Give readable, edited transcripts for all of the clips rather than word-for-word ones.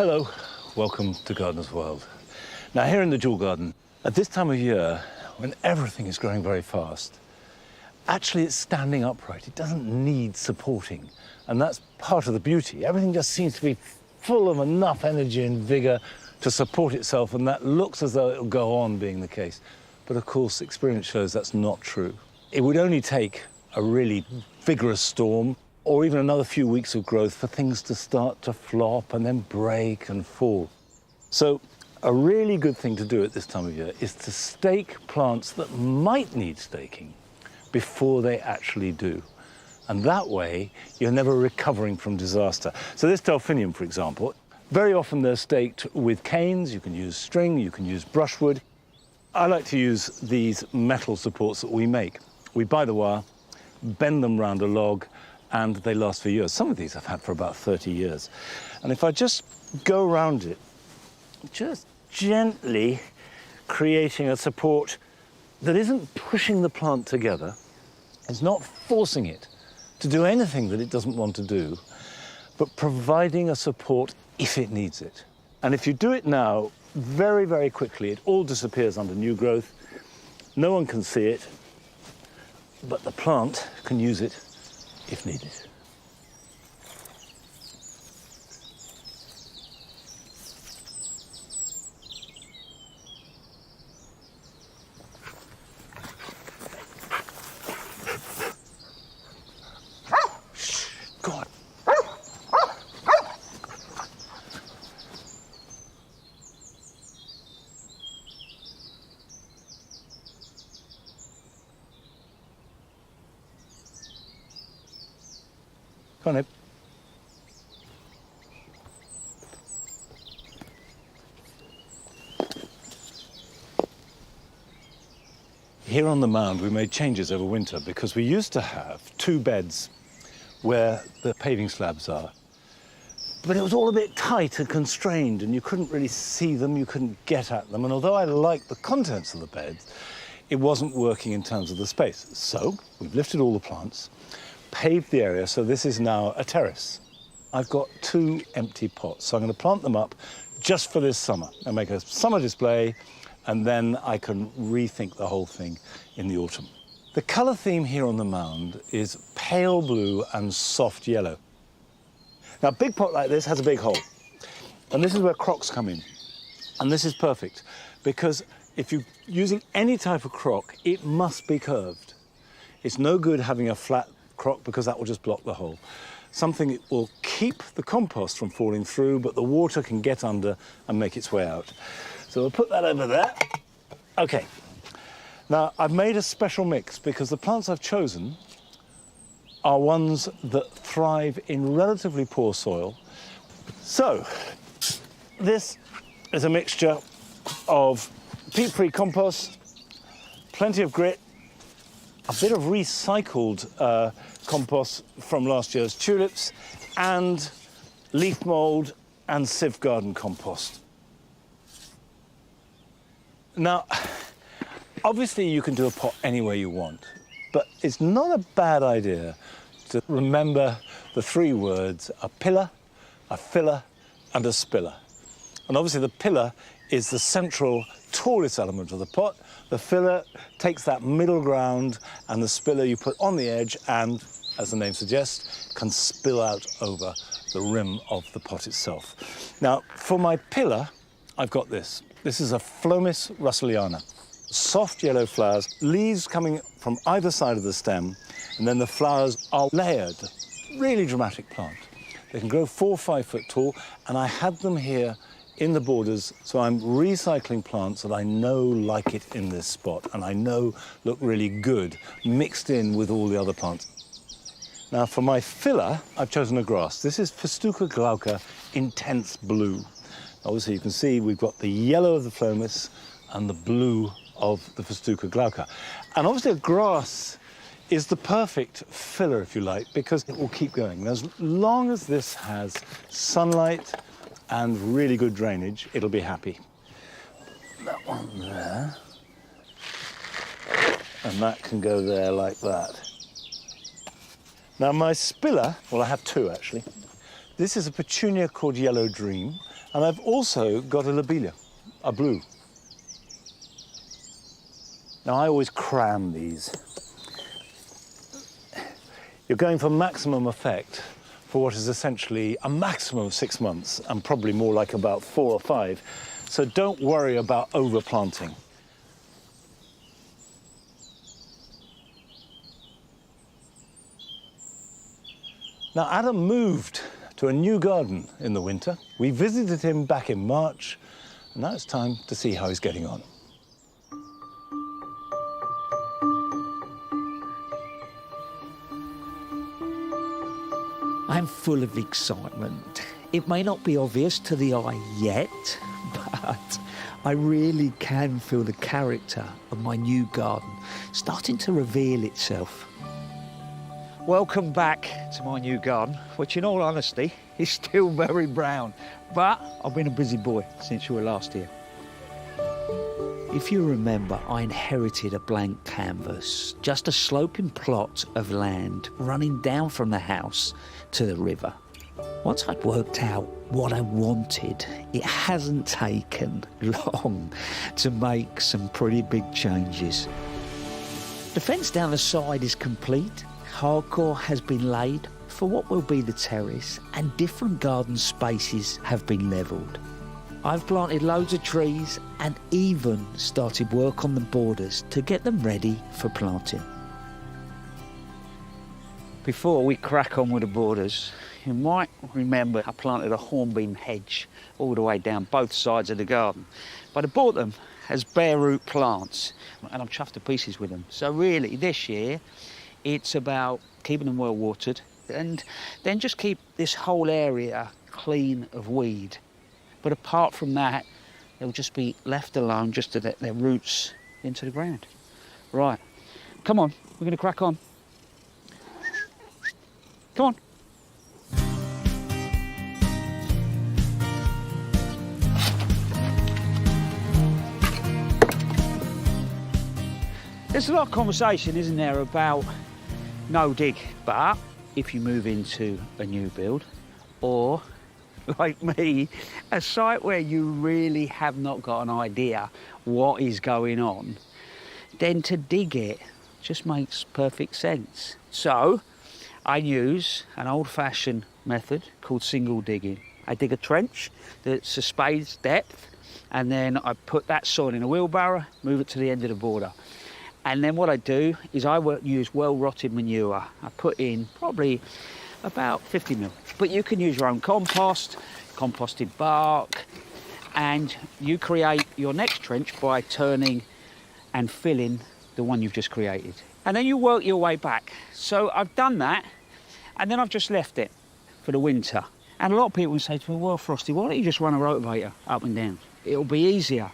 Hello, welcome to Gardener's World. Now here in the Jewel Garden, at this time of year, when everything is growing very fast, actually it's standing upright. It doesn't need supporting. And that's part of the beauty. Everything just seems to be full of enough energy and vigor to support itself, and that looks as though it'll go on being the case. But of course, experience shows that's not true. It would only take a really vigorous storm or even another few weeks of growth for things to start to flop and then break and fall. So a really good thing to do at this time of year is to stake plants that might need staking before they actually do. And that way, you're never recovering from disaster. So this delphinium, for example, very often they're staked with canes. You can use string, you can use brushwood. I like to use these metal supports that we make. We buy the wire, bend them round a log, and they last for years. Some of these I've had for about 30 years. And if I just go around it, just gently creating a support that isn't pushing the plant together, it's not forcing it to do anything that it doesn't want to do, but providing a support if it needs it. And if you do it now, very, very quickly, it all disappears under new growth. No one can see it, but the plant can use it if needed. God. Come on, Ed. Here on the mound, we made changes over winter because we used to have 2 beds where the paving slabs are. But it was all a bit tight and constrained, and you couldn't really see them, you couldn't get at them. And although I liked the contents of the beds, it wasn't working in terms of the space. So we've lifted all the plants, paved the area, so this is now a terrace. I've got 2 empty pots, so I'm going to plant them up just for this summer and make a summer display, and then I can rethink the whole thing in the autumn. The colour theme here on the mound is pale blue and soft yellow. Now, a big pot like this has a big hole, and this is where crocks come in. And this is perfect, because if you're using any type of crock, it must be curved. It's no good having a flat crock because that will just block the hole. Something that will keep the compost from falling through, but the water can get under and make its way out. So we'll put that over there. Okay. Now, I've made a special mix because the plants I've chosen are ones that thrive in relatively poor soil. So, this is a mixture of peat-free compost, plenty of grit, a bit of recycled compost from last year's tulips, and leaf mould and sieve garden compost. Now, obviously you can do a pot any way you want, but it's not a bad idea to remember the 3 words: a pillar, a filler, and a spiller. And obviously the pillar is the central, tallest element of the pot. The filler takes that middle ground, and the spiller you put on the edge and, as the name suggests, can spill out over the rim of the pot itself. Now, for my pillar, I've got this. This is a Phlomis russelliana. Soft yellow flowers, leaves coming from either side of the stem, and then the flowers are layered. Really dramatic plant. They can grow 4 or 5 foot tall, and I had them here in the borders, so I'm recycling plants that I know like it in this spot, and I know look really good, mixed in with all the other plants. Now, for my filler, I've chosen a grass. This is Festuca glauca Intense Blue. Obviously, you can see we've got the yellow of the Phlomis and the blue of the Festuca glauca. And obviously, a grass is the perfect filler, if you like, because it will keep going. And as long as this has sunlight and really good drainage, it'll be happy. That one there. And that can go there like that. Now, my spiller, well, I have 2, actually. This is a petunia called Yellow Dream, And I've also got a lobelia, a blue. Now, I always cram these. You're going for maximum effect for what is essentially a maximum of 6 months and probably more like about 4 or 5. So don't worry about overplanting. Now, Adam moved to a new garden in the winter. We visited him back in March, and now it's time to see how he's getting on. I'm full of excitement. It may not be obvious to the eye yet, but I really can feel the character of my new garden starting to reveal itself. Welcome back to my new garden, which in all honesty is still very brown, but I've been a busy boy since you were last here. If you remember, I inherited a blank canvas, just a sloping plot of land running down from the house to the river. Once I'd worked out what I wanted, it hasn't taken long to make some pretty big changes. The fence down the side is complete. Hardcore has been laid for what will be the terrace, and different garden spaces have been levelled. I've planted loads of trees and even started work on the borders to get them ready for planting. Before we crack on with the borders, you might remember I planted a hornbeam hedge all the way down both sides of the garden. But I bought them as bare root plants and I'm chuffed to pieces with them. So really this year it's about keeping them well watered and then just keep this whole area clean of weed. But apart from that, they'll just be left alone just to let their roots into the ground. Right, come on, we're going to crack on. Come on. There's a lot of conversation, isn't there, about no dig, but if you move into a new build, or like me, a site where you really have not got an idea what is going on, then to dig it just makes perfect sense. So I use an old-fashioned method called single digging. I dig a trench that's a spade's depth, and then I put that soil in a wheelbarrow, move it to the end of the border. And then what I do is I use well-rotted manure. I put in probably about 50 mil. But you can use your own compost, composted bark, and you create your next trench by turning and filling the one you've just created. And then you work your way back. So I've done that, and then I've just left it for the winter. And a lot of people say to me, well, Frosty, why don't you just run a rotavator up and down? It'll be easier.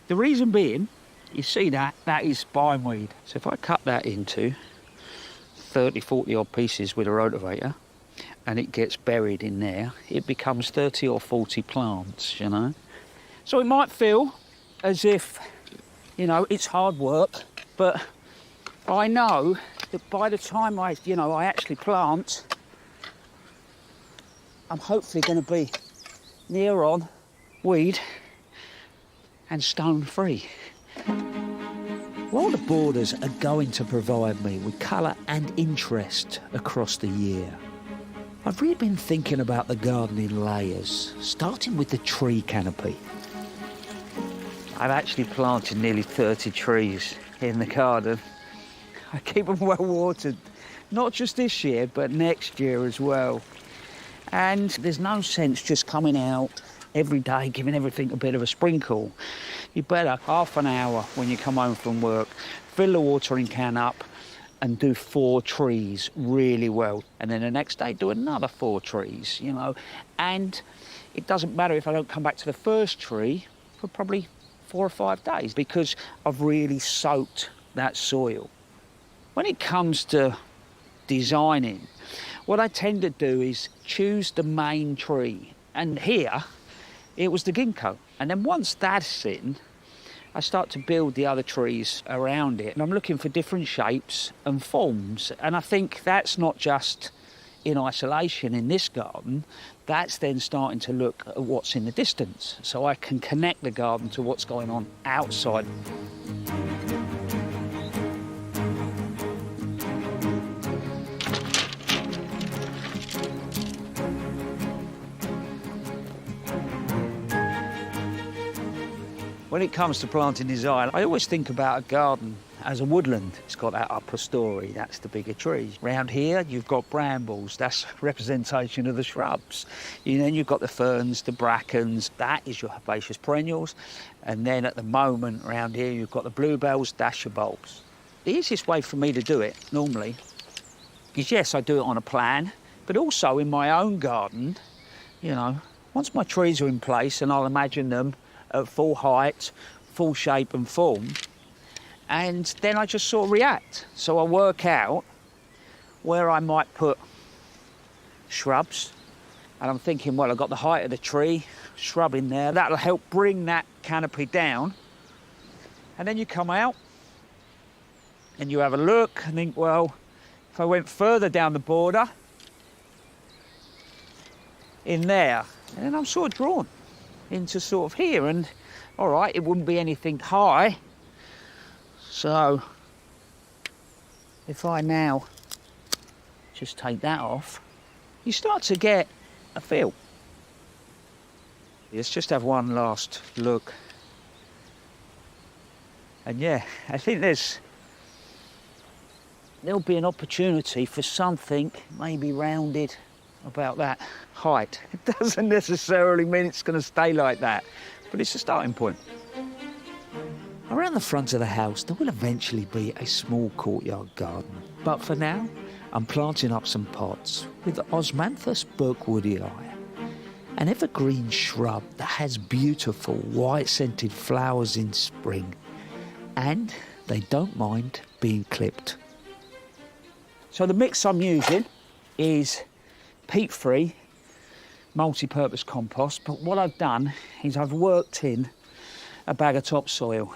The reason being, you see that is spineweed. So if I cut that into 30, 40 odd pieces with a rotavator, and it gets buried in there, it becomes 30 or 40 plants, you know. So it might feel as if, you know, it's hard work, but I know that by the time I actually plant, I'm hopefully going to be near on weed and stone free. While the borders are going to provide me with colour and interest across the year, I've really been thinking about the garden in layers, starting with the tree canopy. I've actually planted nearly 30 trees in the garden. I keep them well watered, not just this year, but next year as well. And there's no sense just coming out every day, giving everything a bit of a sprinkle. You better half an hour when you come home from work, fill the watering can up and do 4 trees really well. And then the next day do another 4 trees, you know. And it doesn't matter if I don't come back to the first tree for probably 4 or 5 days because I've really soaked that soil. When it comes to designing, what I tend to do is choose the main tree. And here, it was the ginkgo. And then once that's in, I start to build the other trees around it. And I'm looking for different shapes and forms. And I think that's not just in isolation in this garden, that's then starting to look at what's in the distance. So I can connect the garden to what's going on outside. When it comes to planting design, I always think about a garden as a woodland. It's got that upper story, that's the bigger trees. Round here, you've got brambles, that's representation of the shrubs. Then you've got the ferns, the brackens, that is your herbaceous perennials. And then at the moment, around here, you've got the bluebells, that's your bulbs. The easiest way for me to do it, normally, is yes, I do it on a plan, but also in my own garden, once my trees are in place, and I'll imagine them at full height, full shape and form, and then I just sort of react. So I work out where I might put shrubs, and I'm thinking, well, I've got the height of the tree, shrub in there, that'll help bring that canopy down. And then you come out and you have a look and think, well, if I went further down the border, in there, and then I'm sort of drawn into sort of here, and all right, it wouldn't be anything high. So if I now just take that off, you start to get a feel. Let's just have one last look. And yeah, I think there'll be an opportunity for something maybe rounded about that height. It doesn't necessarily mean it's going to stay like that, but it's a starting point. Around the front of the house, there will eventually be a small courtyard garden. But for now, I'm planting up some pots with Osmanthus burkwoodii, an evergreen shrub that has beautiful white-scented flowers in spring, and they don't mind being clipped. So the mix I'm using is peat-free multi-purpose compost, but what I've done is I've worked in a bag of topsoil.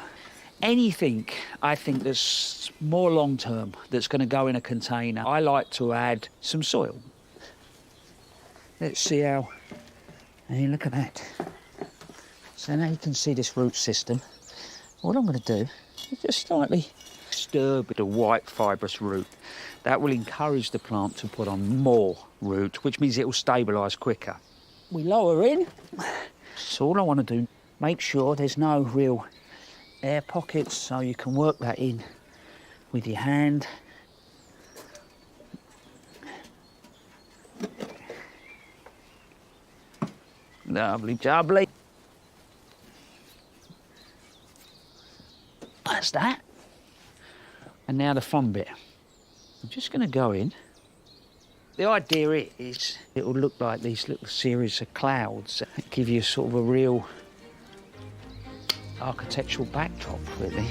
Anything I think that's more long-term, that's going to go in a container, I like to add some soil. Let's see how, hey, look at that. So now you can see this root system. What I'm going to do is just slightly stir with the white fibrous root. That will encourage the plant to put on more root, which means it will stabilise quicker. We lower in. So all I want to do, make sure there's no real air pockets, so you can work that in with your hand. Lovely jubbly. That's that. And now the fun bit. I'm just going to go in. The idea is it will look like these little series of clouds that give you sort of a real architectural backdrop, really.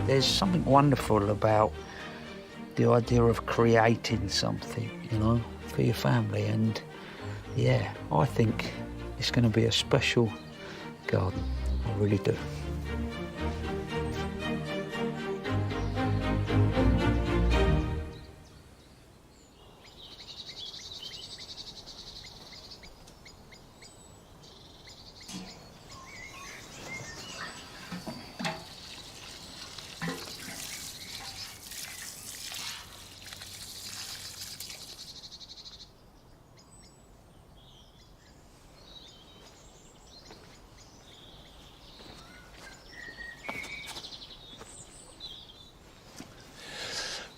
There's something wonderful about the idea of creating something, for your family, and yeah, I think it's going to be a special garden. I really do.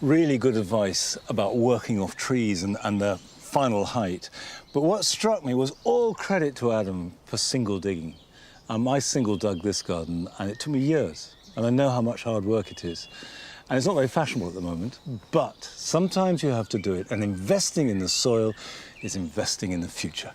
Really good advice about working off trees and their final height. But what struck me was all credit to Adam for single digging. I single dug this garden, and it took me years. And I know how much hard work it is. And it's not very fashionable at the moment, but sometimes you have to do it. And investing in the soil is investing in the future.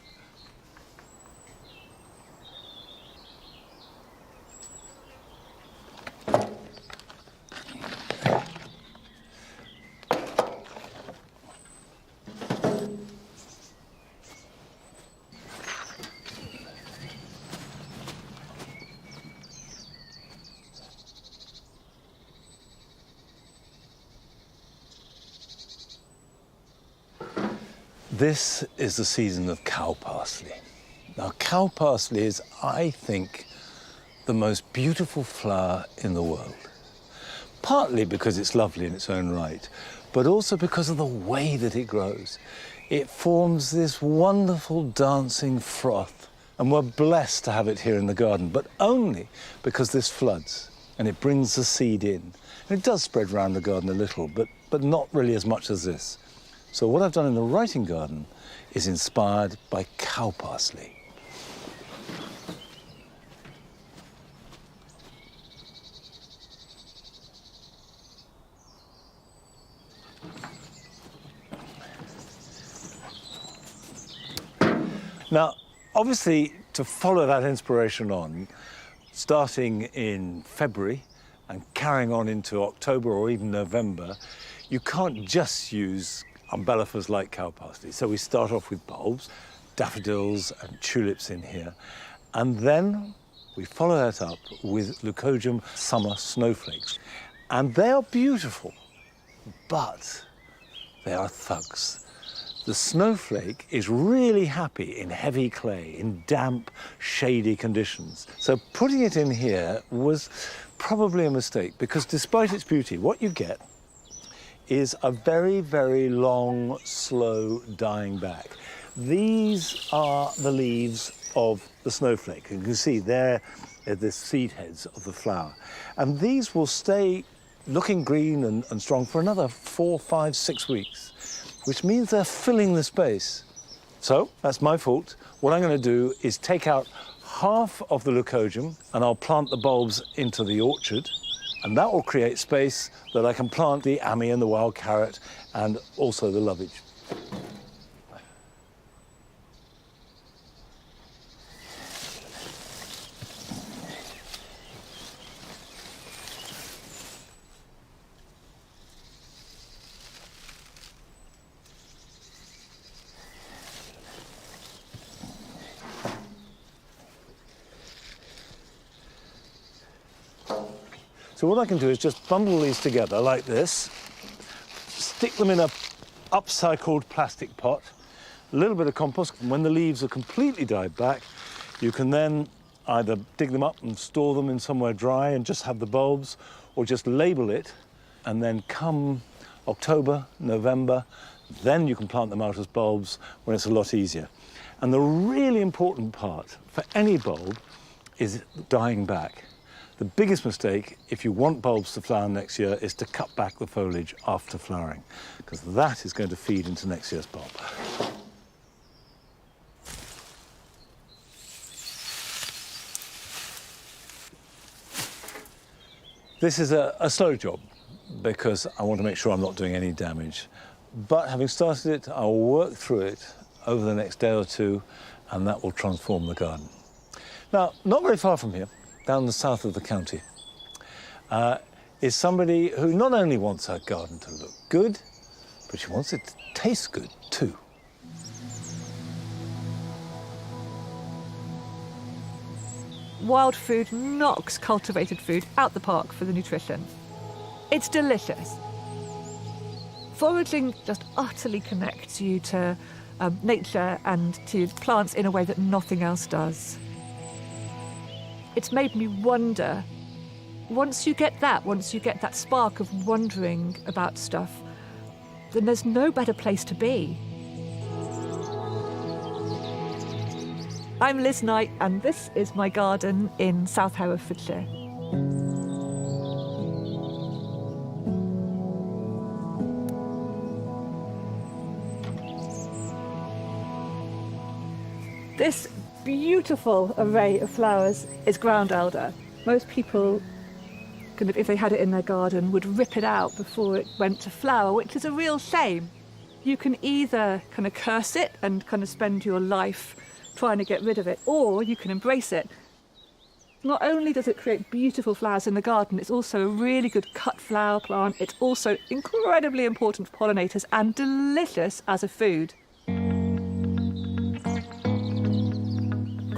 This is the season of cow parsley. Now, cow parsley is, I think, the most beautiful flower in the world. Partly because it's lovely in its own right, but also because of the way that it grows. It forms this wonderful dancing froth, and we're blessed to have it here in the garden, but only because this floods and it brings the seed in. And it does spread around the garden a little, but not really as much as this. So what I've done in the writing garden is inspired by cow parsley. Now, obviously, to follow that inspiration on, starting in February and carrying on into October or even November, you can't just use umbellifers like cow parsley. So we start off with bulbs, daffodils and tulips in here, and then we follow that up with Leucojum summer snowflakes. And they are beautiful, but they are thugs. The snowflake is really happy in heavy clay, in damp, shady conditions. So putting it in here was probably a mistake, because despite its beauty, what you get is a very, very long, slow dying back. These are the leaves of the snowflake. You can see there are the seed heads of the flower. And these will stay looking green and strong for another 4, 5, 6 weeks, which means they're filling the space. So that's my fault. What I'm going to do is take out half of the leucojum and I'll plant the bulbs into the orchard, and that will create space that I can plant the ammi and the wild carrot and also the lovage. So what I can do is just bundle these together like this, stick them in a upcycled plastic pot, a little bit of compost. When the leaves are completely died back, you can then either dig them up and store them in somewhere dry and just have the bulbs, or just label it, and then come October, November, then you can plant them out as bulbs when it's a lot easier. And the really important part for any bulb is dying back. The biggest mistake, if you want bulbs to flower next year, is to cut back the foliage after flowering, because that is going to feed into next year's bulb. This is a slow job, because I want to make sure I'm not doing any damage. But having started it, I'll work through it over the next day or two, and that will transform the garden. Now, not very far from here, down the south of the county, is somebody who not only wants her garden to look good, but she wants it to taste good too. Wild food knocks cultivated food out the park for the nutrition. It's delicious. Foraging just utterly connects you to nature and to plants in a way that nothing else does. It's made me wonder, once you get that spark of wondering about stuff, then there's no better place to be. I'm Liz Knight, and this is my garden in South Herefordshire. This beautiful array of flowers is ground elder. Most people, if they had it in their garden, would rip it out before it went to flower, which is a real shame. You can either kind of curse it and kind of spend your life trying to get rid of it, or you can embrace it. Not only does it create beautiful flowers in the garden, it's also a really good cut flower plant. It's also incredibly important for pollinators and delicious as a food.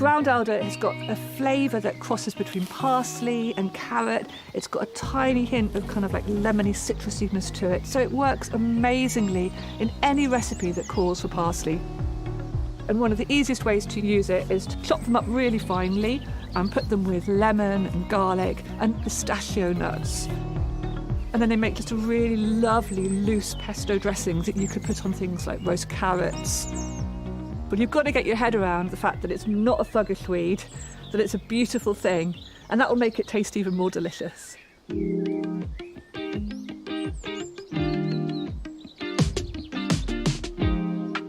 ground alder has got a flavour that crosses between parsley and carrot. It's got a tiny hint of kind of like lemony citrusiness to it. So it works amazingly in any recipe that calls for parsley. And one of the easiest ways to use it is to chop them up really finely and put them with lemon and garlic and pistachio nuts. And then they make just a really lovely loose pesto dressing that you could put on things like roast carrots. But you've got to get your head around the fact that it's not a thuggish weed, that it's a beautiful thing, and that will make it taste even more delicious.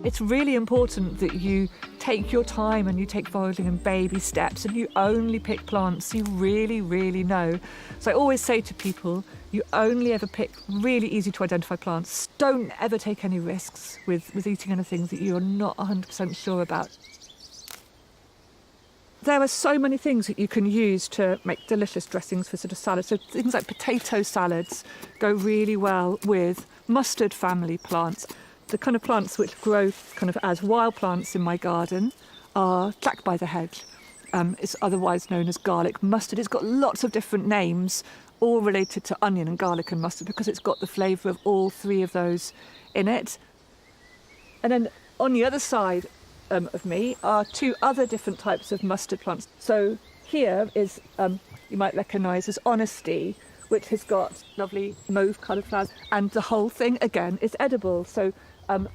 It's really important that you take your time and you take foraging in baby steps and you only pick plants you really, really know. So I always say to people, you only ever pick really easy to identify plants. Don't ever take any risks with eating anything that you're not 100% sure about. There are so many things that you can use to make delicious dressings for sort of salads. So things like potato salads go really well with mustard family plants. The kind of plants which grow kind of as wild plants in my garden are jack by the hedge. It's otherwise known as garlic mustard. It's got lots of different names, all related to onion and garlic and mustard, because it's got the flavour of all three of those in it. And then on the other side of me are two other different types of mustard plants. So here is, you might recognise as honesty, which has got lovely mauve coloured flowers, and the whole thing again is edible. So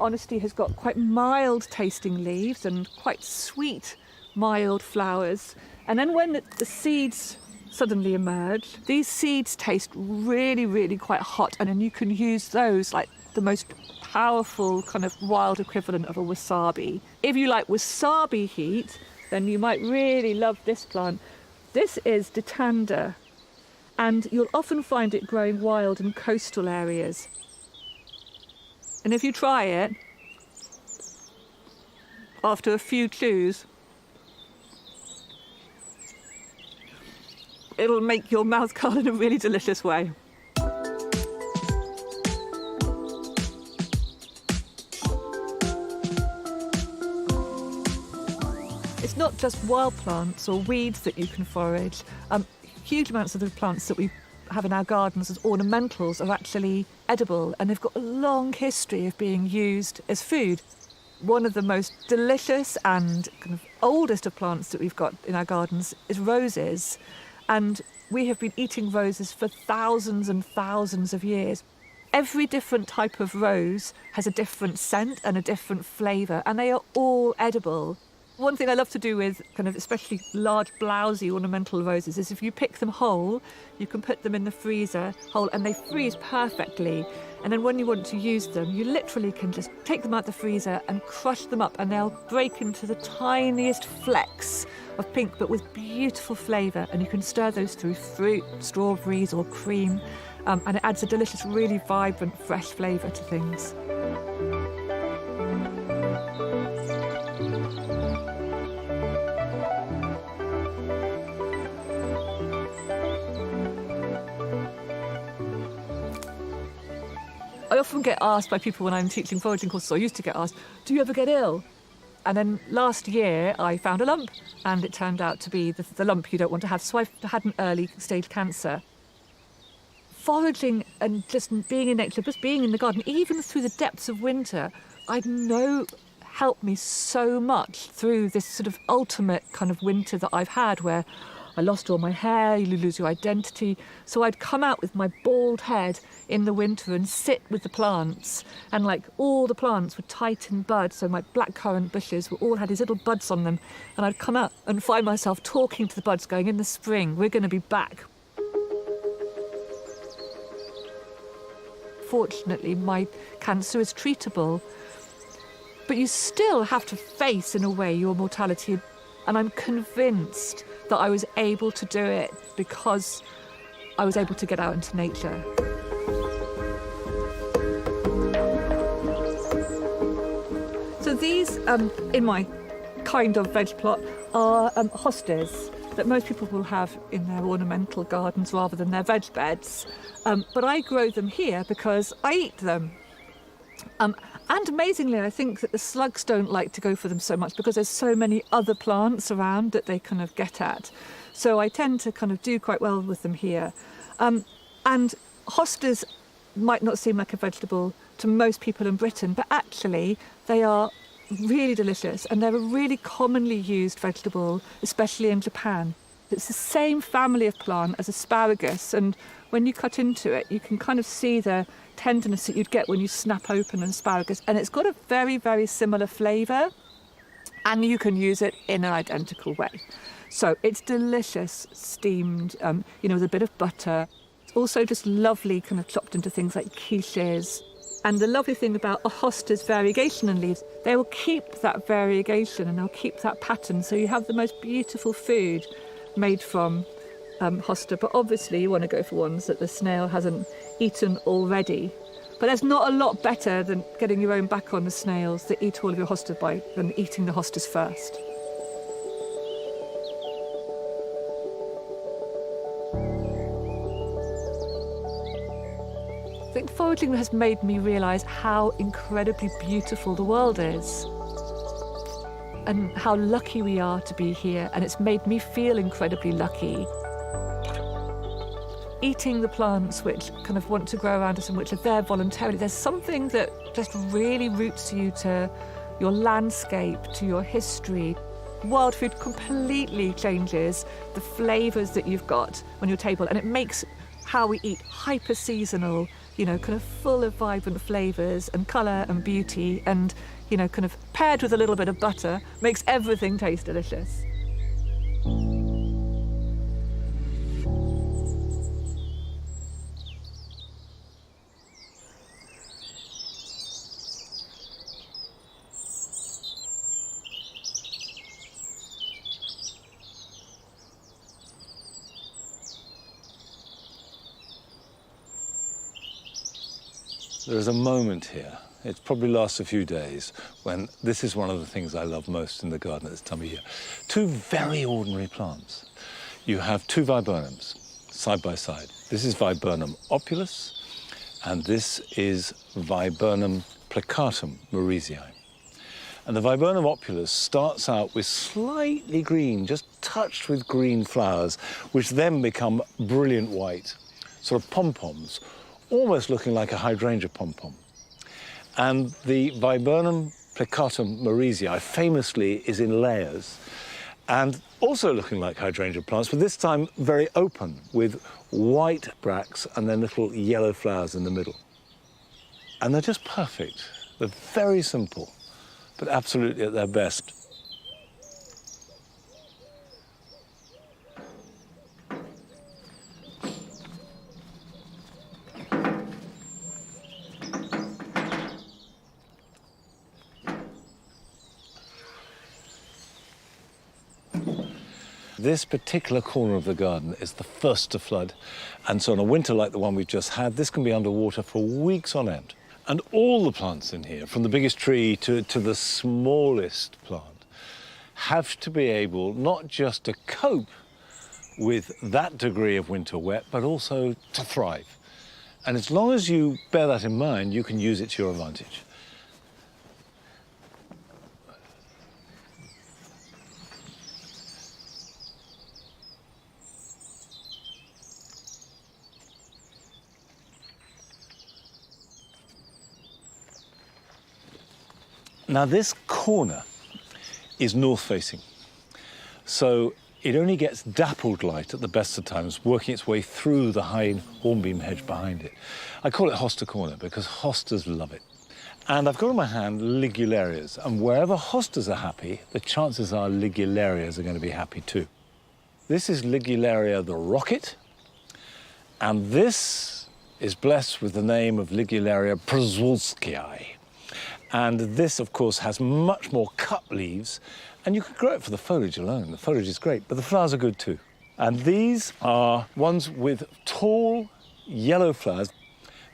honesty has got quite mild tasting leaves and quite sweet mild flowers, and then when the seeds suddenly emerge, these seeds taste really, really quite hot, and then you can use those like the most powerful kind of wild equivalent of a wasabi. If you like wasabi heat, then you might really love this plant. This is Ditanda, and you'll often find it growing wild in coastal areas. And if you try it, after a few chews, it'll make your mouth curl in a really delicious way. It's not just wild plants or weeds that you can forage. Huge amounts of the plants that we have in our gardens as ornamentals are actually edible, and they've got a long history of being used as food. One of the most delicious and kind of oldest of plants that we've got in our gardens is roses, and we have been eating roses for thousands and thousands of years. Every different type of rose has a different scent and a different flavour, and they are all edible. One thing I love to do with kind of especially large, blousy ornamental roses is if you pick them whole, you can put them in the freezer whole and they freeze perfectly. And then when you want to use them, you literally can just take them out the freezer and crush them up, and they'll break into the tiniest flecks of pink, but with beautiful flavour. And you can stir those through fruit, strawberries or cream, and it adds a delicious, really vibrant, fresh flavour to things. I often get asked by people when I'm teaching foraging courses, or I used to get asked, do you ever get ill? And then last year I found a lump, and it turned out to be the lump you don't want to have. So I've had an early stage cancer. Foraging and just being in nature, just being in the garden, even through the depths of winter, I know helped me so much through this sort of ultimate kind of winter that I've had, where I lost all my hair, you lose your identity. So I'd come out with my bald head in the winter and sit with the plants, and like all the plants were tight in bud, so my blackcurrant bushes all had these little buds on them, and I'd come out and find myself talking to the buds going, in the spring, we're going to be back. Fortunately, my cancer is treatable, but you still have to face, in a way, your mortality, and I'm convinced that I was able to do it because I was able to get out into nature. So these, in my kind of veg plot, are hostas that most people will have in their ornamental gardens rather than their veg beds. But I grow them here because I eat them. And amazingly, I think that the slugs don't like to go for them so much because there's so many other plants around that they kind of get at. So I tend to kind of do quite well with them here. And hostas might not seem like a vegetable to most people in Britain, but actually they are really delicious and they're a really commonly used vegetable, especially in Japan. It's the same family of plant as asparagus, and when you cut into it, you can kind of see the tenderness that you'd get when you snap open an asparagus, and it's got a very, very similar flavour, and you can use it in an identical way. So it's delicious, steamed, with a bit of butter. It's also just lovely kind of chopped into things like quiches. And the lovely thing about a hosta's variegation in leaves, they will keep that variegation and they'll keep that pattern, so you have the most beautiful food made from hosta, but obviously you want to go for ones that the snail hasn't eaten already. But there's not a lot better than getting your own back on the snails that eat all of your hosta than eating the hostas first. I think foraging has made me realise how incredibly beautiful the world is, and how lucky we are to be here, and it's made me feel incredibly lucky. Eating the plants which kind of want to grow around us and which are there voluntarily, there's something that just really roots you to your landscape, to your history. Wild food completely changes the flavours that you've got on your table, and it makes how we eat hyper-seasonal, kind of full of vibrant flavours and colour and beauty, and kind of paired with a little bit of butter, makes everything taste delicious. There is a moment here, it probably lasts a few days, when this is one of the things I love most in the garden at this time of year. Two very ordinary plants. You have two viburnums side by side. This is Viburnum opulus, and this is Viburnum plicatum morisii. And the Viburnum opulus starts out with slightly green, just touched with green flowers, which then become brilliant white, sort of pom-poms, almost looking like a hydrangea pom-pom. And the Viburnum plicatum morisii famously is in layers, and also looking like hydrangea plants, but this time very open, with white bracts and then little yellow flowers in the middle. And they're just perfect. They're very simple, but absolutely at their best. This particular corner of the garden is the first to flood, and so on a winter like the one we've just had, this can be underwater for weeks on end. And all the plants in here, from the biggest tree to the smallest plant, have to be able not just to cope with that degree of winter wet, but also to thrive. And as long as you bear that in mind, you can use it to your advantage. Now, this corner is north-facing, so it only gets dappled light at the best of times, working its way through the high hornbeam hedge behind it. I call it Hosta Corner because hostas love it. And I've got in my hand ligularias, and wherever hostas are happy, the chances are ligularias are going to be happy too. This is Ligularia the rocket, and this is blessed with the name of Ligularia przewalskii. And this, of course, has much more cut leaves, and you could grow it for the foliage alone. The foliage is great, but the flowers are good too. And these are ones with tall yellow flowers,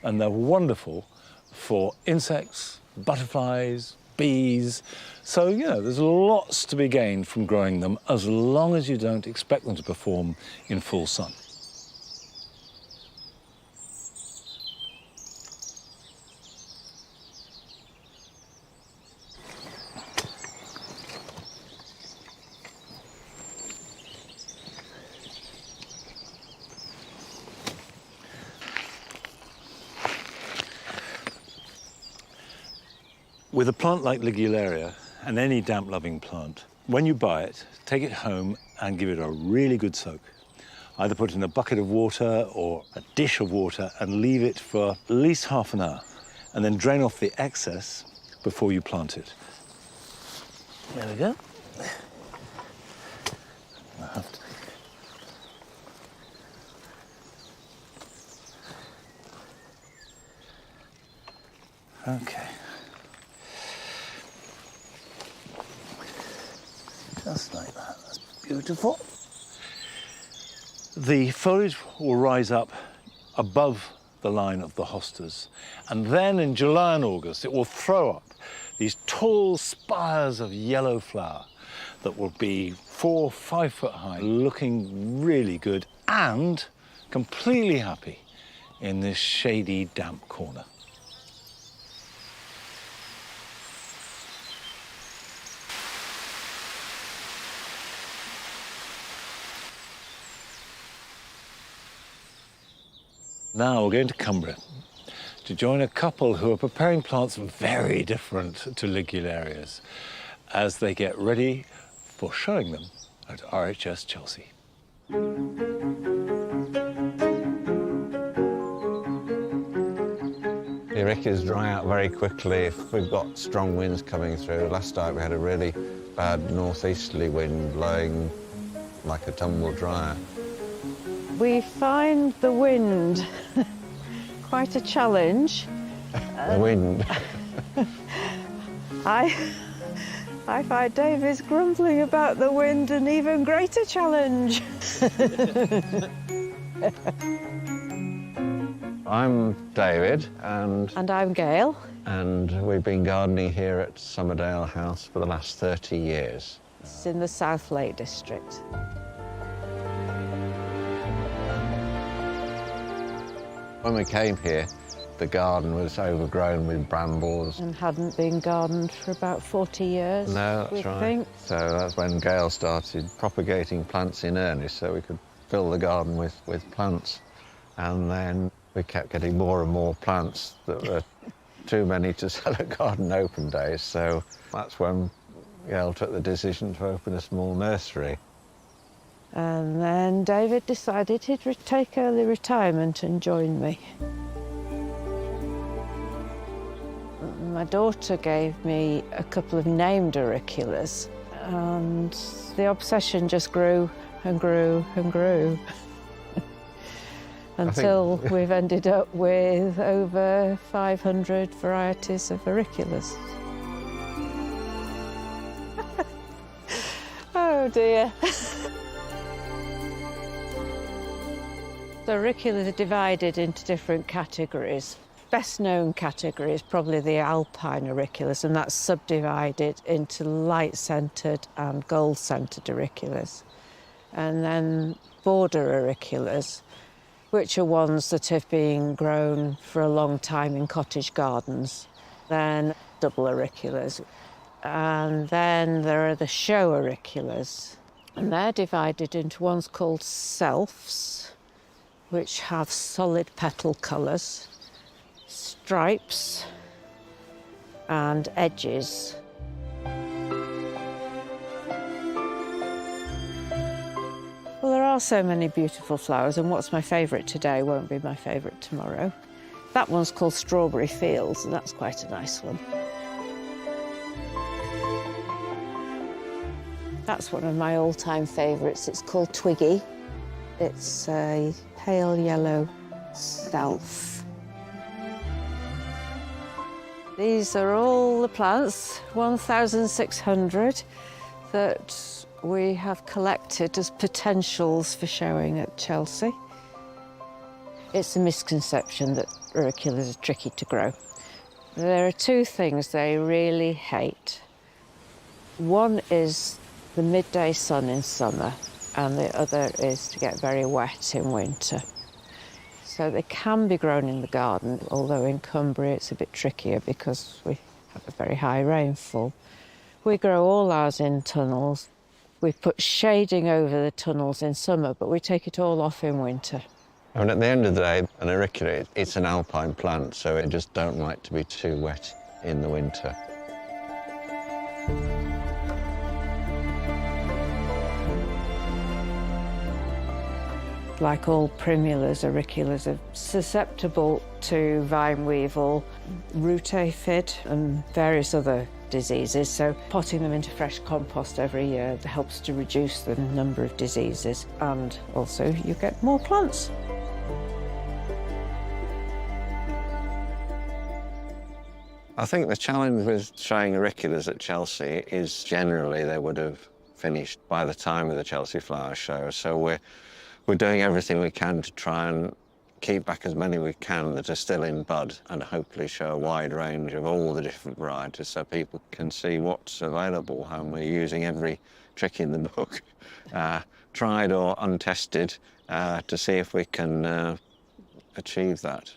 and they're wonderful for insects, butterflies, bees. So, there's lots to be gained from growing them as long as you don't expect them to perform in full sun. With a plant like Ligularia, and any damp-loving plant, when you buy it, take it home and give it a really good soak. Either put it in a bucket of water or a dish of water and leave it for at least half an hour, and then drain off the excess before you plant it. There we go. I have to. Okay. Just like that. That's beautiful. The foliage will rise up above the line of the hostas, and then in July and August it will throw up these tall spires of yellow flower that will be 4 or 5 foot high, looking really good and completely happy in this shady, damp corner. Now we're going to Cumbria to join a couple who are preparing plants very different to Ligularias as they get ready for showing them at RHS Chelsea. The auricula's dry out very quickly if we've got strong winds coming through. Last night we had a really bad northeasterly wind blowing like a tumble dryer. We find the wind quite a challenge. The wind. I find David's grumbling about the wind an even greater challenge. I'm David And I'm Gail. and we've been gardening here at Somerdale House for the last 30 years. It's in the South Lake District. When we came here, the garden was overgrown with brambles. And hadn't been gardened for about 40 years. No, that's we right. think. So that's when Gail started propagating plants in earnest, so we could fill the garden with plants. And then we kept getting more and more plants that were too many to sell at garden open days. So that's when Gail took the decision to open a small nursery. And then David decided he'd take early retirement and join me. My daughter gave me a couple of named auriculas, and the obsession just grew and grew and grew until we've ended up with over 500 varieties of auriculas. Oh dear. The auriculas are divided into different categories. Best known category is probably the alpine auriculas, and that's subdivided into light-centred and gold-centred auriculas. And then border auriculas, which are ones that have been grown for a long time in cottage gardens. Then double auriculas. And then there are the show auriculas, and they're divided into ones called selfs, which have solid petal colours, stripes and edges. Well, there are so many beautiful flowers, and what's my favourite today won't be my favourite tomorrow. That one's called Strawberry Fields, and that's quite a nice one. That's one of my all-time favourites. It's called Twiggy. It's a pale yellow self. These are all the plants, 1,600, that we have collected as potentials for showing at Chelsea. It's a misconception that auriculas are tricky to grow. There are two things they really hate. One is the midday sun in summer, and the other is to get very wet in winter. So they can be grown in the garden, although in Cumbria it's a bit trickier because we have a very high rainfall. We grow all ours in tunnels. We put shading over the tunnels in summer, but we take it all off in winter. I mean, at the end of the day, an auricula, it's an alpine plant, so it just don't like to be too wet in the winter. Like all primulas, auriculas are susceptible to vine weevil, root aphid and various other diseases, so potting them into fresh compost every year helps to reduce the number of diseases, and also you get more plants. I think the challenge with showing auriculas at Chelsea is generally they would have finished by the time of the Chelsea Flower Show, so we're doing everything we can to try and keep back as many we can that are still in bud and hopefully show a wide range of all the different varieties so people can see what's available, and we're using every trick in the book, tried or untested, to see if we can achieve that.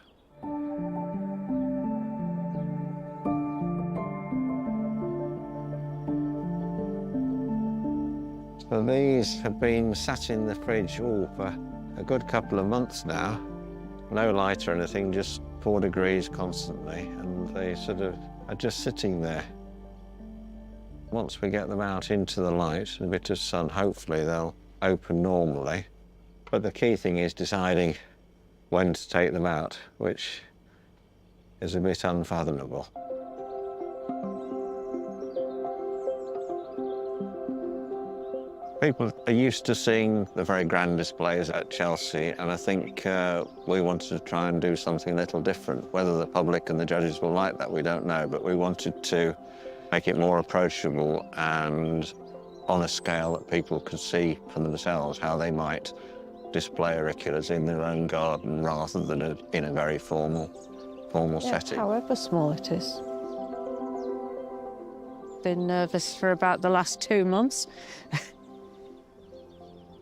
So these have been sat in the fridge for a good couple of months now. No light or anything, just 4 degrees constantly, and they sort of are just sitting there. Once we get them out into the light, a bit of sun, hopefully they'll open normally. But the key thing is deciding when to take them out, which is a bit unfathomable. People are used to seeing the very grand displays at Chelsea, and I think we wanted to try and do something a little different. Whether the public and the judges will like that, we don't know, but we wanted to make it more approachable and on a scale that people could see for themselves how they might display auriculas in their own garden rather than in a very formal setting. However small it is. Been nervous for about the last 2 months.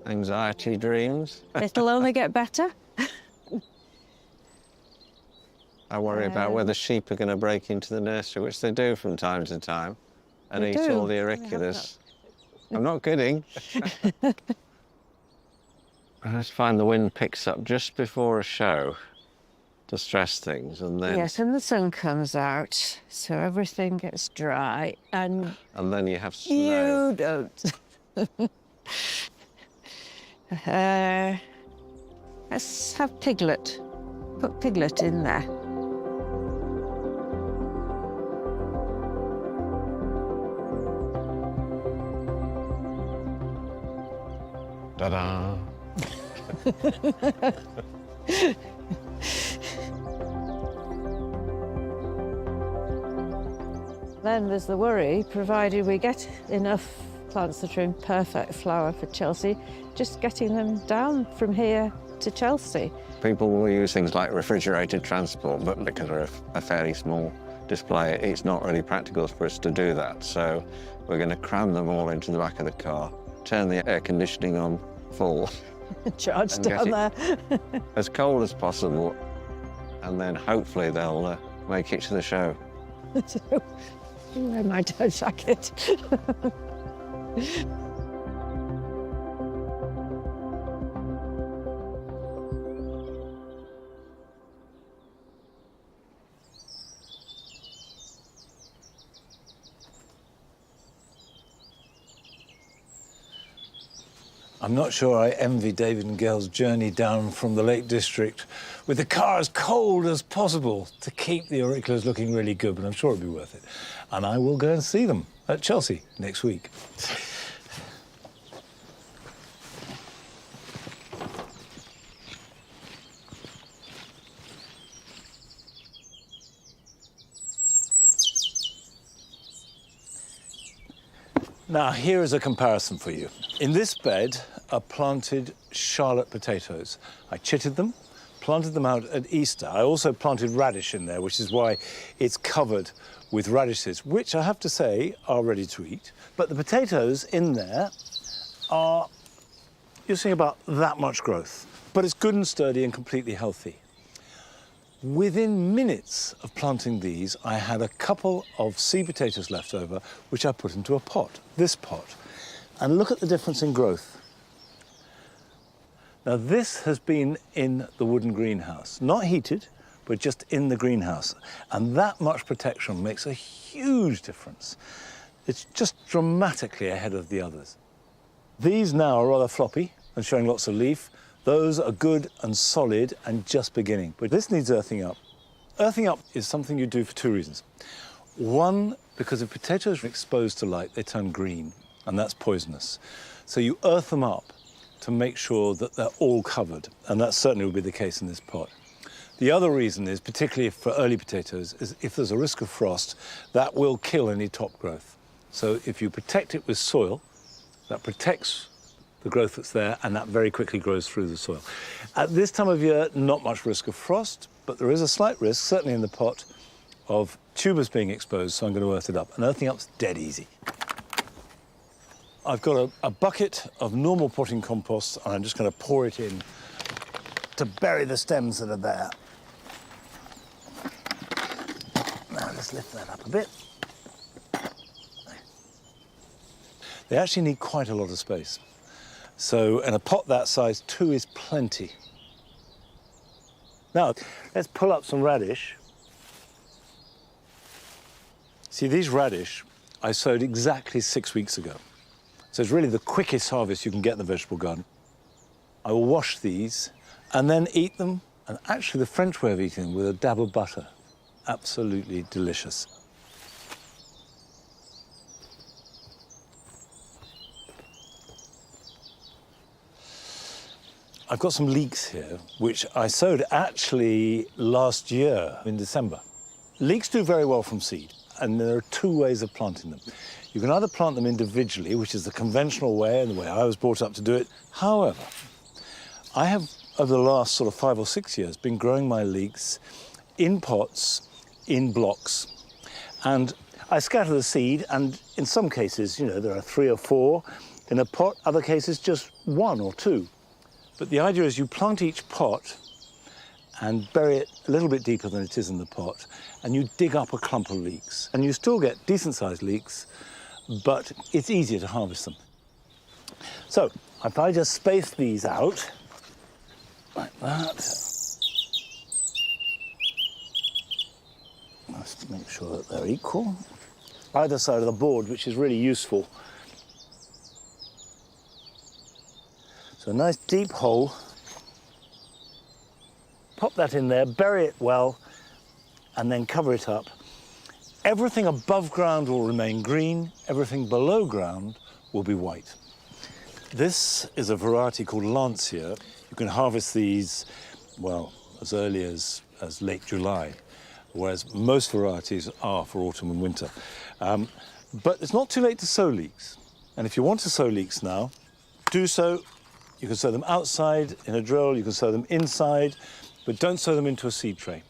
Anxiety dreams. It'll only get better. I worry about whether sheep are going to break into the nursery, which they do from time to time, and They eat do. all the auriculas. I'm not kidding. I just find the wind picks up just before a show to stress things, and then... Yes, and the sun comes out, so everything gets dry, and And then you have snow. you don't. Let's have Piglet. Put Piglet in there. Ta-da! Then there's the worry, provided we get enough plants that are in perfect flower for Chelsea, just getting them down from here to Chelsea. People will use things like refrigerated transport, but because we're a fairly small display, it's not really practical for us to do that. So we're going to cram them all into the back of the car, turn the air conditioning on full, Charge and down get there. as cold as possible, and then hopefully they'll make it to the show. Wear my tow jacket. I'm not sure I envy David and Gail's journey down from the Lake District with the car as cold as possible to keep the auriculas looking really good, but I'm sure it'll be worth it. And I will go and see them at Chelsea next week. Now, here is a comparison for you. In this bed are planted Charlotte potatoes. I chitted them, planted them out at Easter. I also planted radish in there, which is why it's covered with radishes, which I have to say are ready to eat. But the potatoes in there are, you're seeing about that much growth, but it's good and sturdy and completely healthy. Within minutes of planting these, I had a couple of seed potatoes left over, which I put into a pot, this pot. And look at the difference in growth. Now, this has been in the wooden greenhouse, not heated, but just in the greenhouse. And that much protection makes a huge difference. It's just dramatically ahead of the others. These now are rather floppy and showing lots of leaf. Those are good and solid and just beginning. But this needs earthing up. Earthing up is something you do for two reasons. One, because if potatoes are exposed to light, they turn green, and that's poisonous. So you earth them up to make sure that they're all covered, and that certainly will be the case in this pot. The other reason is, particularly for early potatoes, is if there's a risk of frost, that will kill any top growth. So if you protect it with soil, that protects the growth that's there, and that very quickly grows through the soil. At this time of year, not much risk of frost, but there is a slight risk, certainly in the pot, of tubers being exposed, so I'm going to earth it up. And earthing up's dead easy. I've got a bucket of normal potting compost, and I'm just going to pour it in to bury the stems that are there. Now let's lift that up a bit. They actually need quite a lot of space. So in a pot that size, 2 is plenty. Now, let's pull up some radish. See, these radish I sowed exactly 6 weeks ago. So it's really the quickest harvest you can get in the vegetable garden. I will wash these and then eat them, and actually the French way of eating them with a dab of butter. Absolutely delicious. I've got some leeks here, which I sowed actually last year in December. Leeks do very well from seed, and there are 2 ways of planting them. You can either plant them individually, which is the conventional way and the way I was brought up to do it. However, I have, over the last sort of 5 or 6 years, been growing my leeks in pots, in blocks, and I scatter the seed, and in some cases, you know, there are 3 or 4 in a pot, other cases just 1 or 2. But the idea is you plant each pot and bury it a little bit deeper than it is in the pot, and you dig up a clump of leeks. And you still get decent-sized leeks, but it's easier to harvest them. So if I just space these out, like that, just make sure that they're equal, either side of the board, which is really useful. So a nice deep hole. Pop that in there, bury it well, and then cover it up. Everything above ground will remain green, everything below ground will be white. This is a variety called Lancia. You can harvest these, well, as early as late July, whereas most varieties are for autumn and winter. But it's not too late to sow leeks. And if you want to sow leeks now, do so. You can sow them outside in a drill, you can sow them inside, but don't sow them into a seed tray.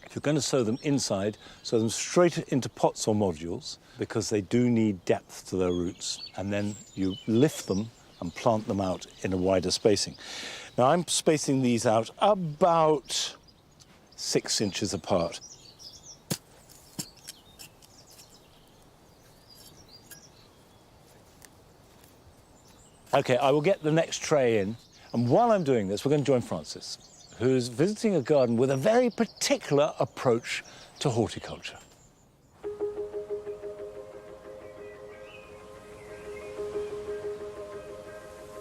If you're going to sow them inside, sow them straight into pots or modules, because they do need depth to their roots. And then you lift them and plant them out in a wider spacing. Now I'm spacing these out about 6 inches apart. Okay, I will get the next tray in, and while I'm doing this, we're going to join Francis, who's visiting a garden with a very particular approach to horticulture.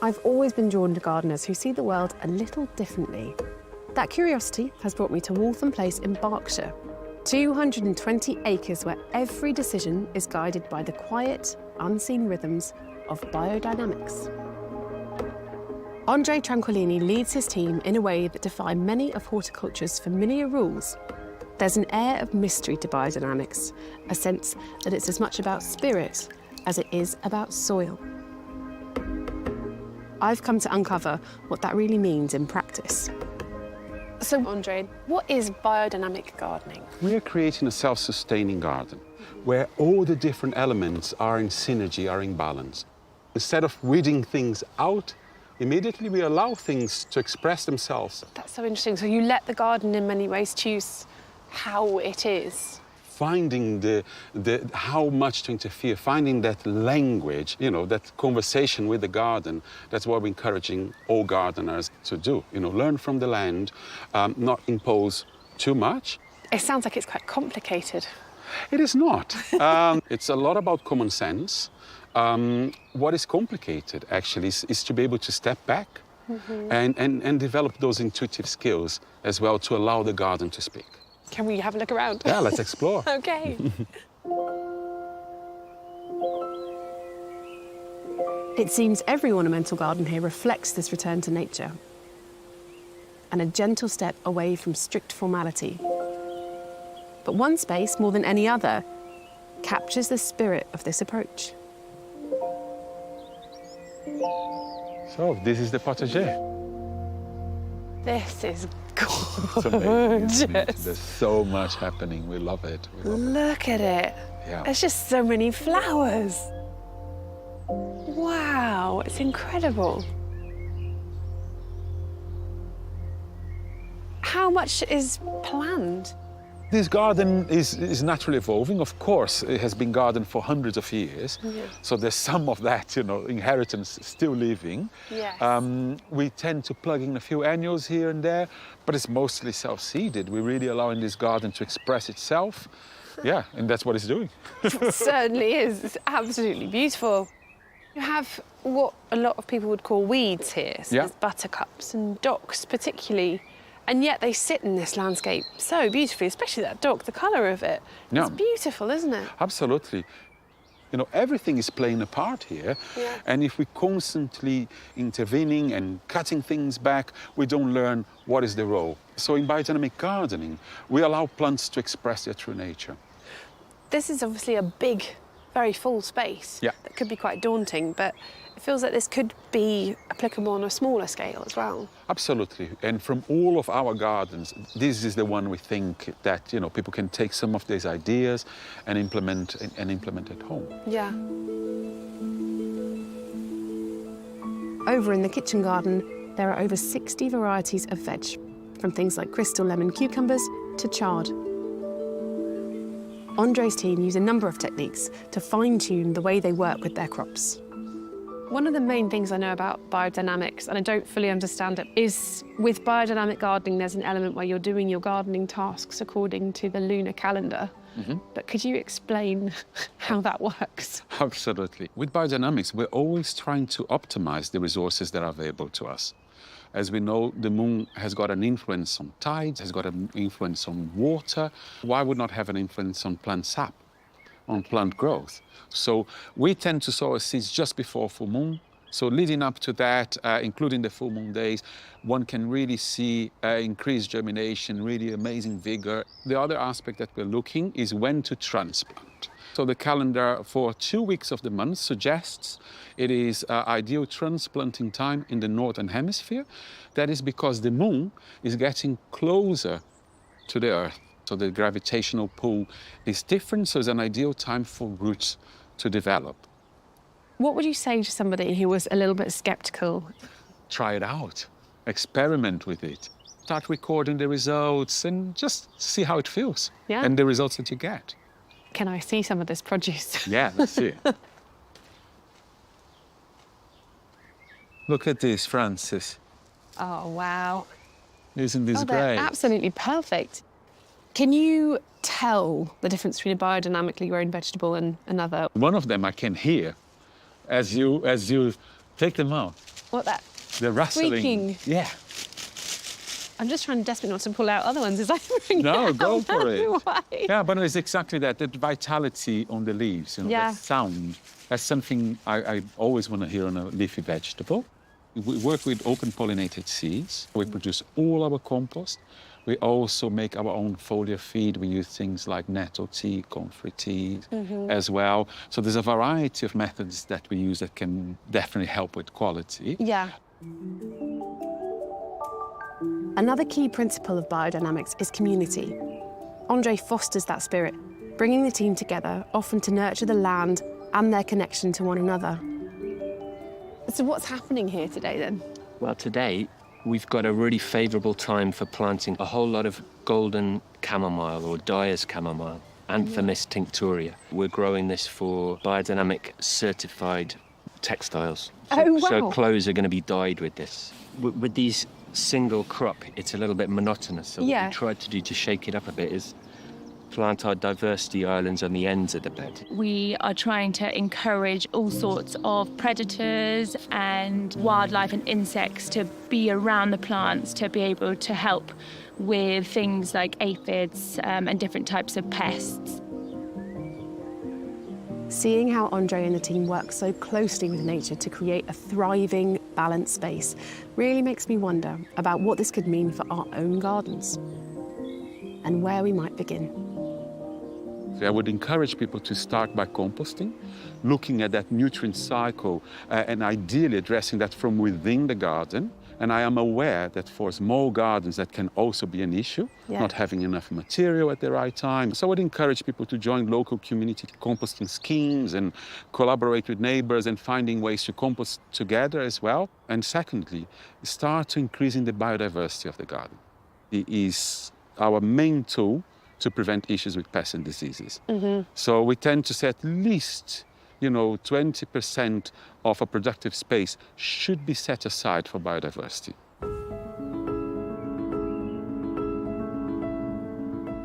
I've always been drawn to gardeners who see the world a little differently. That curiosity has brought me to Waltham Place in Berkshire, 220 acres where every decision is guided by the quiet, unseen rhythms of biodynamics. Andre Tranquillini leads his team in a way that defy many of horticulture's familiar rules. There's an air of mystery to biodynamics, a sense that it's as much about spirit as it is about soil. I've come to uncover what that really means in practice. So, Andre, what is biodynamic gardening? We are creating a self-sustaining garden where all the different elements are in synergy, are in balance. Instead of weeding things out, immediately we allow things to express themselves. That's so interesting. So you let the garden in many ways choose how it is. Finding how much to interfere, finding that language, you know, that conversation with the garden. That's what we're encouraging all gardeners to do. You know, learn from the land, not impose too much. It sounds like it's quite complicated. It is not. It's a lot about common sense. What is complicated, actually, is to be able to step back and develop those intuitive skills as well to allow the garden to speak. Can we have a look around? Yeah, let's explore. Okay. It seems every ornamental garden here reflects this return to nature and a gentle step away from strict formality. But one space, more than any other, captures the spirit of this approach. So, this is the potager. This is It's amazing. gorgeous. I mean, there's so much happening. We love it. We love it. Look at it. Yeah. There's just so many flowers. Wow, it's incredible. How much is planned? This garden is naturally evolving. Of course, it has been gardened for hundreds of years. So there's some of that, inheritance still living. Yes. We tend to plug in a few annuals here and there, but it's mostly self-seeded. We're really allowing this garden to express itself. Yeah, and that's what it's doing. It certainly is. It's absolutely beautiful. You have what a lot of people would call weeds here. So Yeah. there's buttercups and docks particularly. And yet they sit in this landscape so beautifully, especially that dock, the colour of it. Yeah. It's beautiful, isn't it? Absolutely. Everything is playing a part here. Yeah. And if we're constantly intervening and cutting things back, we don't learn what is the role. So in biodynamic gardening, we allow plants to express their true nature. This is obviously a big, very full space. Yeah. That could be quite daunting, but it feels like this could be applicable on a smaller scale as well. Absolutely. And from all of our gardens, this is the one we think that, people can take some of these ideas and implement at home. Yeah. Over in the kitchen garden, there are over 60 varieties of veg, from things like crystal lemon cucumbers to chard. Andre's team use a number of techniques to fine-tune the way they work with their crops. One of the main things I know about biodynamics, and I don't fully understand it, is with biodynamic gardening, there's an element where you're doing your gardening tasks according to the lunar calendar. But could you explain how that works? Absolutely. With biodynamics, we're always trying to optimize the resources that are available to us. As we know, the moon has got an influence on tides, has got an influence on water. Why would not have an influence on plant sap, on plant growth? So we tend to sow our seeds just before full moon. So leading up to that, including the full moon days, one can really see increased germination, really amazing vigor. The other aspect that we're looking is when to transplant. So the calendar for 2 weeks of the month suggests it is ideal transplanting time in the northern hemisphere. That is because the moon is getting closer to the earth. So the gravitational pull is different, so it's an ideal time for roots to develop. What would you say to somebody who was a little bit sceptical? Try it out, experiment with it. Start recording the results and just see how it feels. Yeah. And the results that you get. Can I see some of this produce? Yeah, let's see it. Look at this, Francis. Oh, wow. Isn't this They're great? absolutely perfect. Can you tell the difference between a biodynamically grown vegetable and another? One of them I can hear as you take them out. What, that? The rustling. Squeaking. Yeah. I'm just trying desperately not to pull out other ones as I bring No, it out. go for it. Why? Yeah, but it's exactly that, the vitality on the leaves, Yeah. that sound. That's something I always want to hear on a leafy vegetable. We work with open pollinated seeds. We produce all our compost. We also make our own foliar feed. We use things like nettle tea, comfrey tea as well. So there's a variety of methods that we use that can definitely help with quality. Yeah. Another key principle of biodynamics is community. Andre fosters that spirit, bringing the team together, often to nurture the land and their connection to one another. So what's happening here today then? Well, today we've got a really favourable time for planting a whole lot of golden chamomile or dyer's chamomile, Anthemis tincturea. We're growing this for biodynamic certified textiles. So clothes are going to be dyed with this. With these single crop, it's a little bit monotonous. So what Yeah. we tried to do to shake it up a bit is plant our diversity islands on the ends of the bed. We are trying to encourage all sorts of predators and wildlife and insects to be around the plants to be able to help with things like aphids and different types of pests. Seeing how Andre and the team work so closely with nature to create a thriving, balanced space really makes me wonder about what this could mean for our own gardens and where we might begin. I would encourage people to start by composting, looking at that nutrient cycle and ideally addressing that from within the garden. And I am aware that for small gardens that can also be an issue, not having enough material at the right time. So I would encourage people to join local community composting schemes and collaborate with neighbors and finding ways to compost together as well. And secondly, start to increasing the biodiversity of the garden. It is our main tool to prevent issues with pests and diseases. So we tend to say at least 20% of a productive space should be set aside for biodiversity.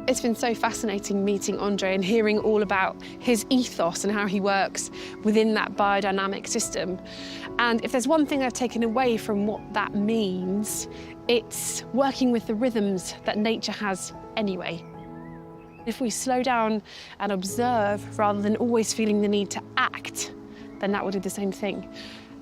It's been so fascinating meeting Andre and hearing all about his ethos and how he works within that biodynamic system. And if there's one thing I've taken away from what that means, it's working with the rhythms that nature has anyway. If we slow down and observe rather than always feeling the need to act, then that will do the same thing.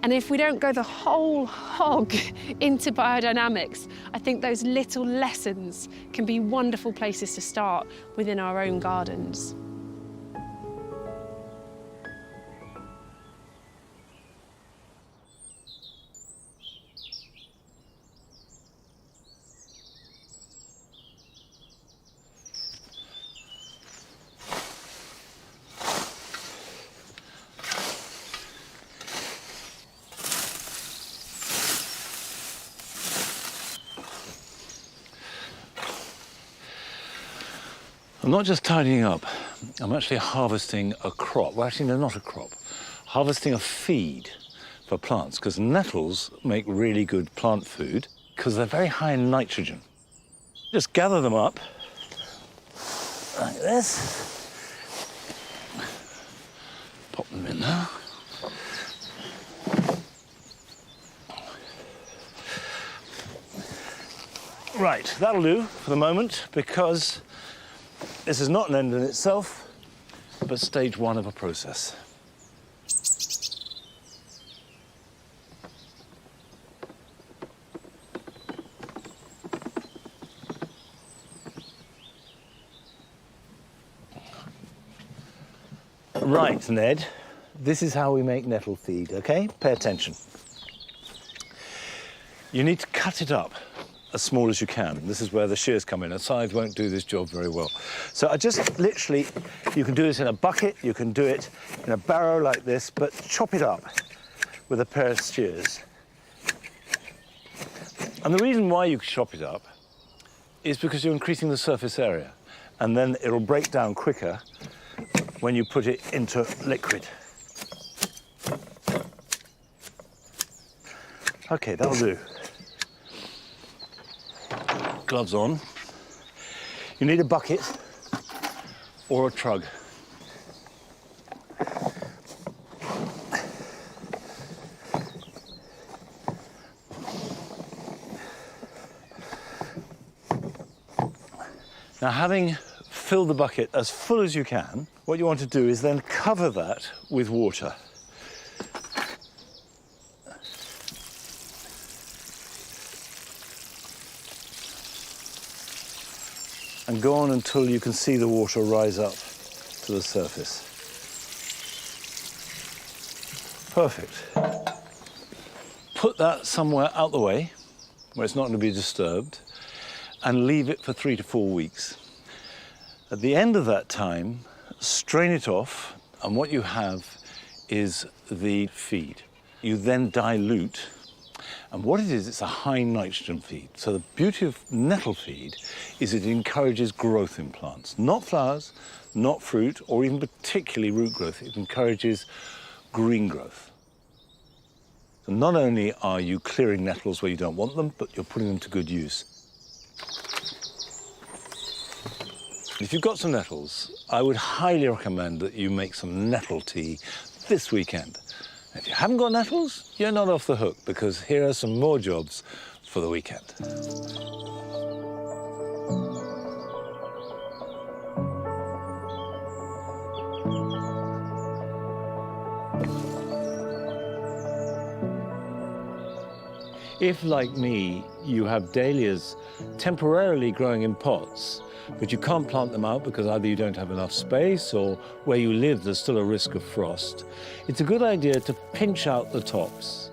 And if we don't go the whole hog into biodynamics, I think those little lessons can be wonderful places to start within our own gardens. I'm not just tidying up, I'm actually harvesting a crop. Well, actually, no, not a crop. Harvesting a feed for plants, because nettles make really good plant food because they're very high in nitrogen. Just gather them up like this. Pop them in there. Right, that'll do for the moment, because this is not an end in itself, but stage one of a process. Right, Ned, this is how we make nettle feed, okay? Pay attention. You need to cut it up as small as you can. This is where the shears come in. A scythe won't do this job very well. So I just literally, you can do this in a bucket, you can do it in a barrow like this, but chop it up with a pair of shears. And the reason why you chop it up is because you're increasing the surface area, and then it'll break down quicker when you put it into liquid. Okay, that'll do. Gloves on. You need a bucket or a trug. Now, having filled the bucket as full as you can, what you want to do is then cover that with water. And go on until you can see the water rise up to the surface. Perfect. Put that somewhere out the way, where it's not going to be disturbed, and leave it for 3 to 4 weeks. At the end of that time, strain it off, and what you have is the feed. You then dilute. And what it is, it's a high nitrogen feed. So the beauty of nettle feed is it encourages growth in plants. Not flowers, not fruit, or even particularly root growth. It encourages green growth. So not only are you clearing nettles where you don't want them, but you're putting them to good use. If you've got some nettles, I would highly recommend that you make some nettle tea this weekend. If you haven't got nettles, you're not off the hook, because here are some more jobs for the weekend. If, like me, you have dahlias temporarily growing in pots, but you can't plant them out because either you don't have enough space or where you live there's still a risk of frost, it's a good idea to pinch out the tops,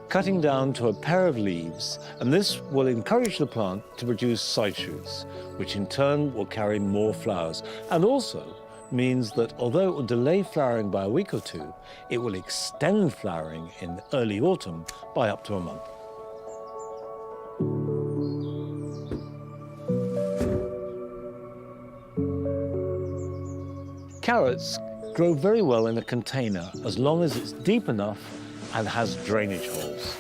cutting down to a pair of leaves, and this will encourage the plant to produce side shoots, which in turn will carry more flowers, and also means that although it will delay flowering by a week or two, it will extend flowering in early autumn by up to a month. Carrots grow very well in a container as long as it's deep enough and has drainage holes.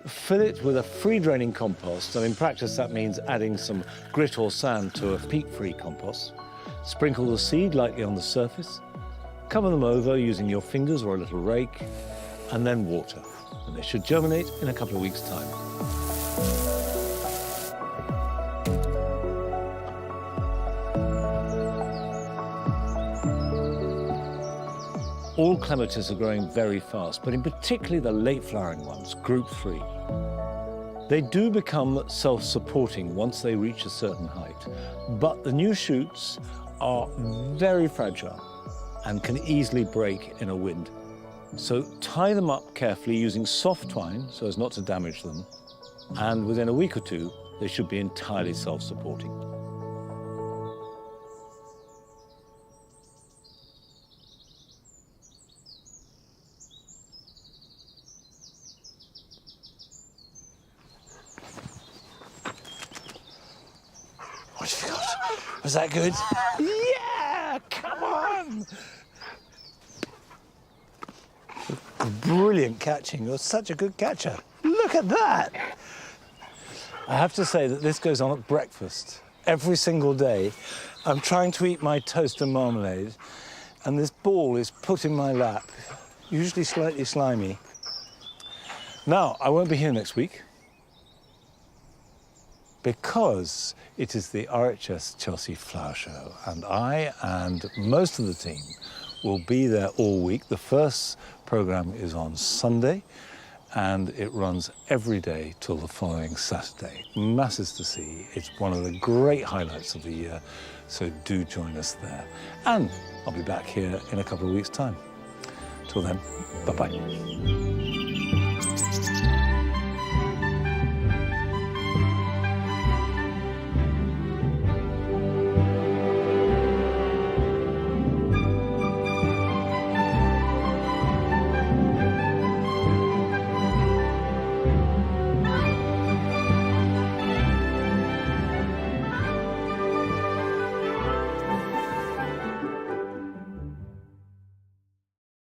Fill it with a free-draining compost, and in practice that means adding some grit or sand to a peat-free compost. Sprinkle the seed lightly on the surface, cover them over using your fingers or a little rake, and then water. And they should germinate in a couple of weeks' time. All clematis are growing very fast, but in particular the late-flowering ones, group 3. They do become self-supporting once they reach a certain height, but the new shoots are very fragile and can easily break in a wind. So tie them up carefully using soft twine so as not to damage them, and within a week or two, they should be entirely self-supporting. What have you got? Was that good? Yeah! Come on! Brilliant catching. You're such a good catcher. Look at that! I have to say that this goes on at breakfast every single day. I'm trying to eat my toast and marmalade, and this ball is put in my lap, usually slightly slimy. Now, I won't be here next week, because it is the RHS Chelsea Flower Show, and I and most of the team will be there all week. The first programme is on Sunday, and it runs every day till the following Saturday. Masses to see. It's one of the great highlights of the year, so do join us there. And I'll be back here in a couple of weeks' time. Till then, bye-bye.